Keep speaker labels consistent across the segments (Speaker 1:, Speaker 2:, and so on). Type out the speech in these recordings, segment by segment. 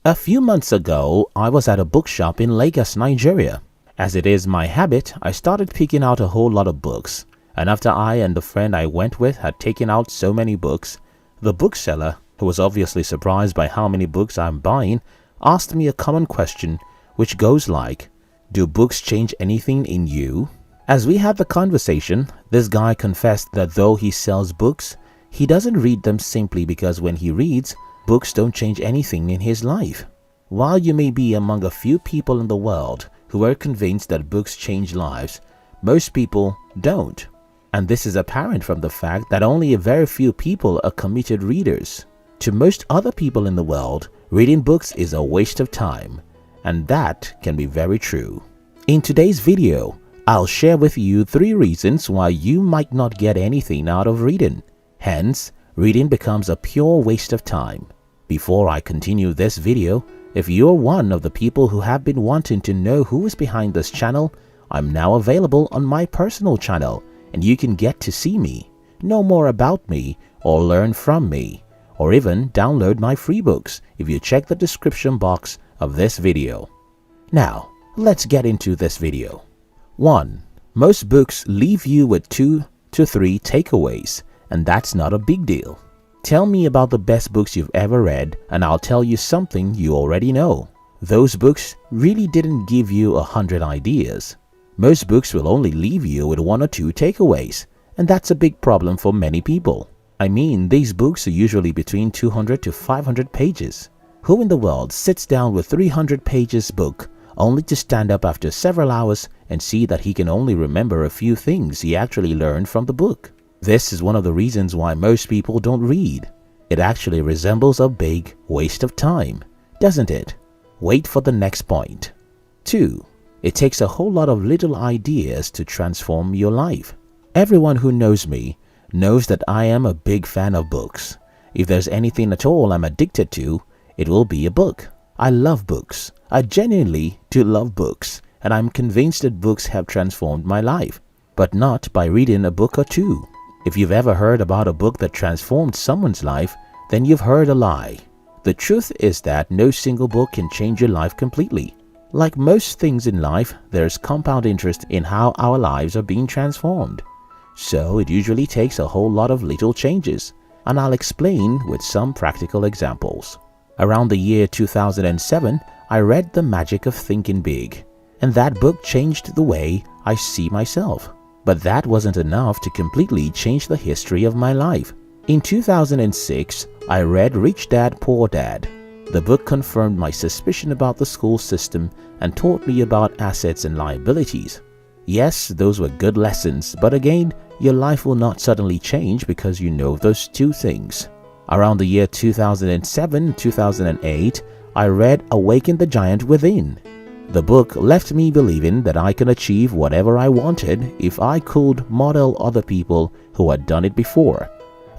Speaker 1: A few months ago, I was at a bookshop in Lagos, Nigeria. As it is my habit, I started picking out a whole lot of books, and after I and the friend I went with had taken out so many books, the bookseller, who was obviously surprised by how many books I'm buying, asked me a common question which goes like, "Do books change anything in you?" As we had the conversation, this guy confessed that though he sells books, he doesn't read them simply because when he reads, books don't change anything in his life. While you may be among a few people in the world who are convinced that books change lives, most people don't. And this is apparent from the fact that only a very few people are committed readers. To most other people in the world, reading books is a waste of time, and that can be very true. In today's video, I'll share with you 3 reasons why you might not get anything out of reading. Hence, reading becomes a pure waste of time. Before I continue this video, if you're one of the people who have been wanting to know who is behind this channel, I'm now available on my personal channel, and you can get to see me, know more about me, or learn from me, or even download my free books if you check the description box of this video. Now, let's get into this video. 1. Most books leave you with 2 to 3 takeaways, and that's not a big deal. Tell me about the best books you've ever read and I'll tell you something you already know. Those books really didn't give you 100 ideas. Most books will only leave you with 1 or 2 takeaways, and that's a big problem for many people. I mean, these books are usually between 200 to 500 pages. Who in the world sits down with 300 pages book only to stand up after several hours and see that he can only remember a few things he actually learned from the book? This is one of the reasons why most people don't read. It actually resembles a big waste of time, doesn't it? Wait for the next point. 2. It takes a whole lot of little ideas to transform your life. Everyone who knows me knows that I am a big fan of books. If there's anything at all I'm addicted to, it will be a book. I love books. I genuinely do love books, and I'm convinced that books have transformed my life, but not by reading a book or 2. If you've ever heard about a book that transformed someone's life, then you've heard a lie. The truth is that no single book can change your life completely. Like most things in life, there's compound interest in how our lives are being transformed. So it usually takes a whole lot of little changes, and I'll explain with some practical examples. Around the year 2007, I read The Magic of Thinking Big, and that book changed the way I see myself. But that wasn't enough to completely change the history of my life. In 2006, I read Rich Dad Poor Dad. The book confirmed my suspicion about the school system and taught me about assets and liabilities. Yes, those were good lessons, but again, your life will not suddenly change because you know those 2 things. Around the year 2007-2008, I read Awaken the Giant Within. The book left me believing that I can achieve whatever I wanted if I could model other people who had done it before,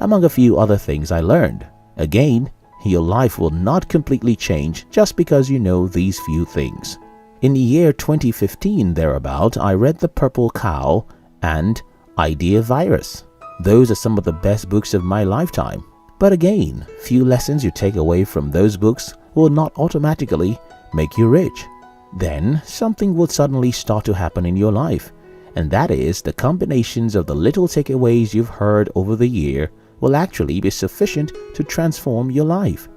Speaker 1: among a few other things I learned. Again, your life will not completely change just because you know these few things. In the year 2015 thereabout, I read The Purple Cow and Idea Virus. Those are some of the best books of my lifetime. But again, few lessons you take away from those books will not automatically make you rich. Then something will suddenly start to happen in your life, and that is the combinations of the little takeaways you've heard over the year will actually be sufficient to transform your life.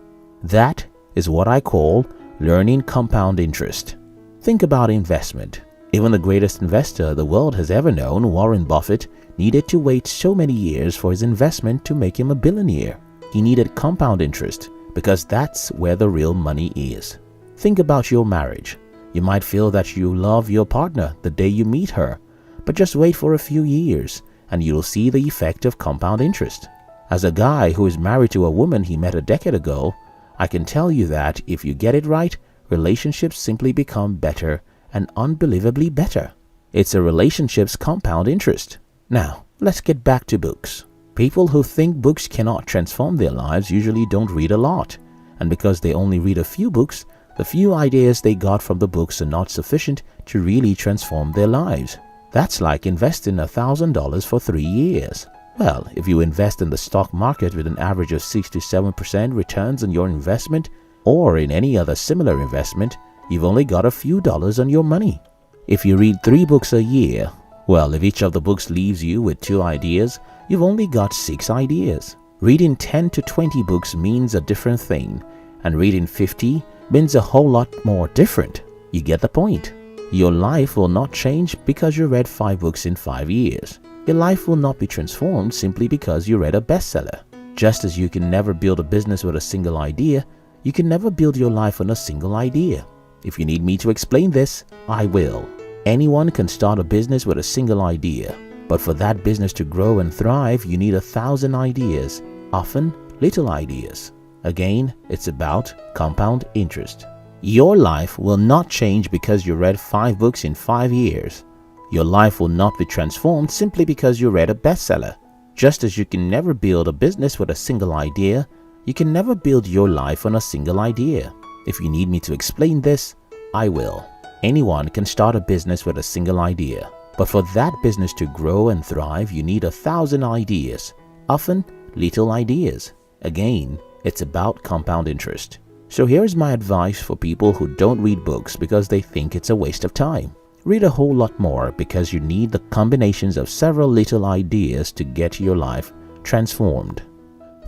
Speaker 1: That is what I call learning compound interest. Think about investment. Even the greatest investor the world has ever known, Warren Buffett, needed to wait so many years for his investment to make him a billionaire. He needed compound interest because that's where the real money is. Think about your marriage. You might feel that you love your partner the day you meet her, but just wait for a few years and you'll see the effect of compound interest. As a guy who is married to a woman he met a decade ago, I can tell you that if you get it right, relationships simply become better and unbelievably better. It's a relationship's compound interest. Now, let's get back to books. People who think books cannot transform their lives usually don't read a lot, and because they only read a few books, the few ideas they got from the books are not sufficient to really transform their lives. That's like investing $1,000 for 3 years. Well, if you invest in the stock market with an average of 6 to 7% returns on your investment, or in any other similar investment, you've only got a few dollars on your money. If you read 3 books a year, well, if each of the books leaves you with 2 ideas, you've only got 6 ideas. Reading 10 to 20 books means a different thing, and reading 50 means a whole lot more different. You get the point. Your life will not change because you read 5 books in 5 years. Your life will not be transformed simply because you read a bestseller. Just as you can never build a business with a single idea, you can never build your life on a single idea. If you need me to explain this, I will. Anyone can start a business with a single idea, but for that business to grow and thrive, you need 1,000 ideas, often little ideas. Again, it's about compound interest. Your life will not change because you read 5 books in 5 years. Your life will not be transformed simply because you read a bestseller. Just as you can never build a business with a single idea, you can never build your life on a single idea. If you need me to explain this, I will. Anyone can start a business with a single idea, but for that business to grow and thrive, you need 1,000 ideas, often little ideas. Again, it's about compound interest. So here's my advice for people who don't read books because they think it's a waste of time. Read a whole lot more because you need the combinations of several little ideas to get your life transformed.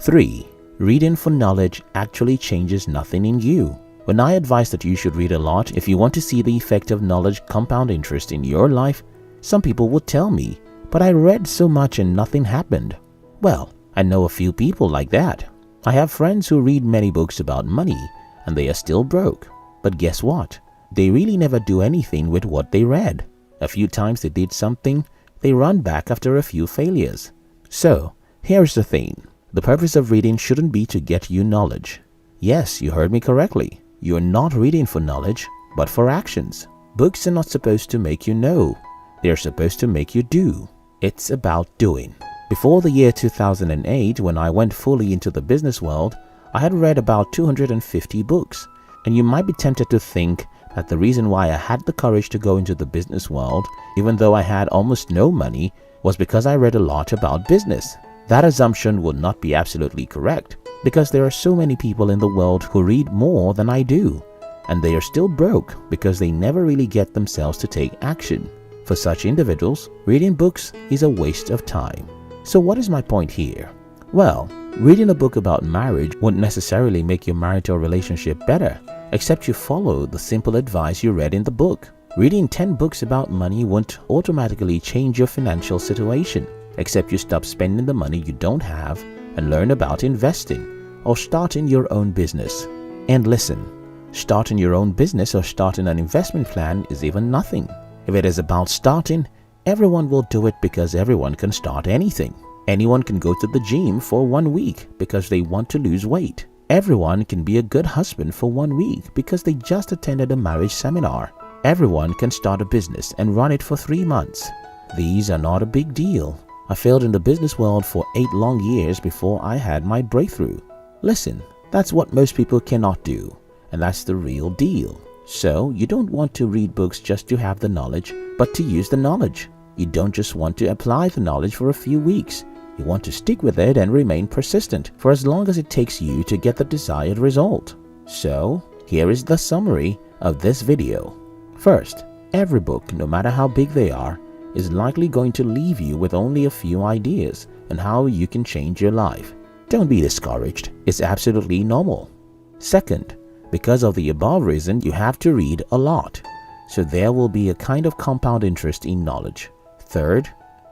Speaker 1: 3. Reading for knowledge actually changes nothing in you. When I advise that you should read a lot if you want to see the effect of knowledge compound interest in your life, some people would tell me, but I read so much and nothing happened. Well, I know a few people like that. I have friends who read many books about money and they are still broke. But guess what? They really never do anything with what they read. A few times they did something, they run back after a few failures. So, here's the thing. The purpose of reading shouldn't be to get you knowledge. Yes, you heard me correctly. You're not reading for knowledge, but for actions. Books are not supposed to make you know. They're supposed to make you do. It's about doing. Before the year 2008, when I went fully into the business world, I had read about 250 books. And you might be tempted to think that the reason why I had the courage to go into the business world, even though I had almost no money, was because I read a lot about business. That assumption would not be absolutely correct, because there are so many people in the world who read more than I do, and they are still broke because they never really get themselves to take action. For such individuals, reading books is a waste of time. So what is my point here? Well, reading a book about marriage won't necessarily make your marital relationship better, except you follow the simple advice you read in the book. Reading 10 books about money won't automatically change your financial situation, except you stop spending the money you don't have and learn about investing or starting your own business. And listen, starting your own business or starting an investment plan is even nothing. If it is about starting, everyone will do it because everyone can start anything. Anyone can go to the gym for 1 week because they want to lose weight. Everyone can be a good husband for 1 week because they just attended a marriage seminar. Everyone can start a business and run it for 3 months. These are not a big deal. I failed in the business world for 8 long years before I had my breakthrough. Listen, that's what most people cannot do, and that's the real deal. So, you don't want to read books just to have the knowledge, but to use the knowledge. You don't just want to apply the knowledge for a few weeks. You want to stick with it and remain persistent for as long as it takes you to get the desired result. So, here is the summary of this video. First, every book, no matter how big they are, is likely going to leave you with only a few ideas on how you can change your life. Don't be discouraged. It's absolutely normal. Second, because of the above reason, you have to read a lot. So there will be a kind of compound interest in knowledge. Third,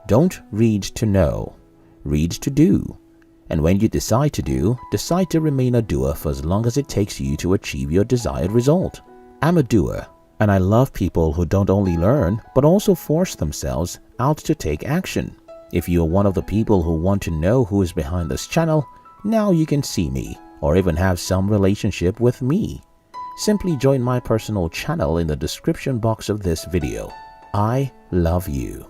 Speaker 1: don't read to know. Read to do. And when you decide to do, decide to remain a doer for as long as it takes you to achieve your desired result. I'm a doer, and I love people who don't only learn, but also force themselves out to take action. If you are one of the people who want to know who is behind this channel, now you can see me, or even have some relationship with me. Simply join my personal channel in the description box of this video. I love you.